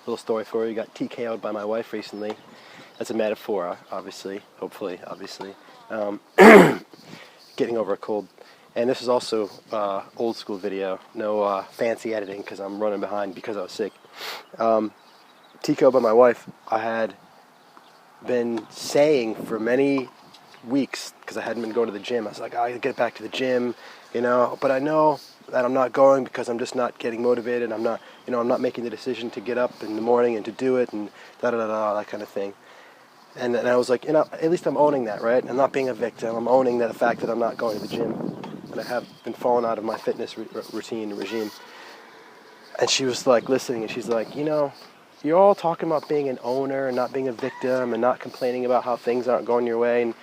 Little story for you. Got TKO'd by my wife recently. That's a metaphor, obviously, hopefully, obviously. Getting over a cold. And this is also old school video. No fancy editing because I'm running behind because I was sick. TKO'd by my wife. I had been saying for many weeks, because I hadn't been going to the gym, I was like, I gotta get back to the gym, but I know that I'm not going because I'm just not getting motivated. I'm not making the decision to get up in the morning and to do it and that kind of thing. And I was like, at least I'm owning that, right? I'm not being a victim. I'm owning the fact that I'm not going to the gym, and I have been falling out of my fitness regime. And she was like listening, and she's like, you're all talking about being an owner and not being a victim and not complaining about how things aren't going your way. And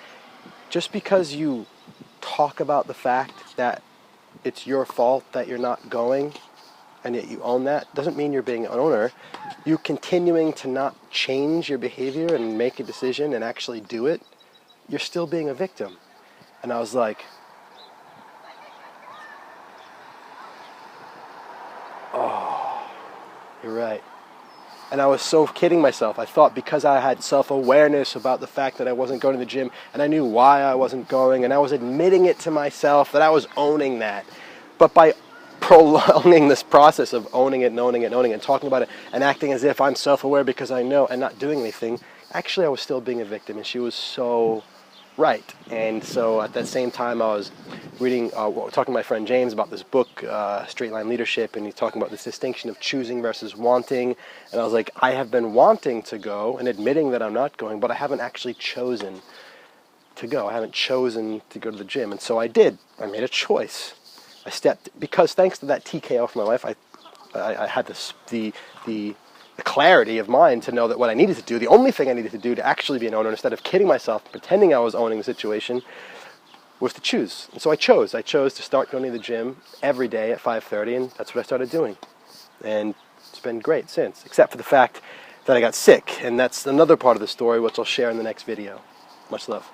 just because you talk about the fact that it's your fault that you're not going, and yet you own that, doesn't mean you're being an owner. You continuing to not change your behavior and make a decision and actually do it, you're still being a victim. And I was like, oh, you're right. And I was so kidding myself. I thought because I had self-awareness about the fact that I wasn't going to the gym, and I knew why I wasn't going, and I was admitting it to myself that I was owning that. But by prolonging this process of owning it and owning it and owning it and talking about it and acting as if I'm self-aware because I know and not doing anything, actually I was still being a victim, and she was so right. And so at that same time I was reading, talking to my friend James about this book, Straight Line Leadership, and he's talking about this distinction of choosing versus wanting. And I was like, I have been wanting to go and admitting that I'm not going, but I haven't actually chosen to go. I haven't chosen to go to the gym. And so I did. I made a choice. I stepped, because thanks to that TKO from my wife, I had the clarity of mind to know that what I needed to do, the only thing I needed to do to actually be an owner, instead of kidding myself, pretending I was owning the situation, was to choose. And so I chose to start going to the gym every day at 5:30, and that's what I started doing. And it's been great since, except for the fact that I got sick. And that's another part of the story, which I'll share in the next video. Much love.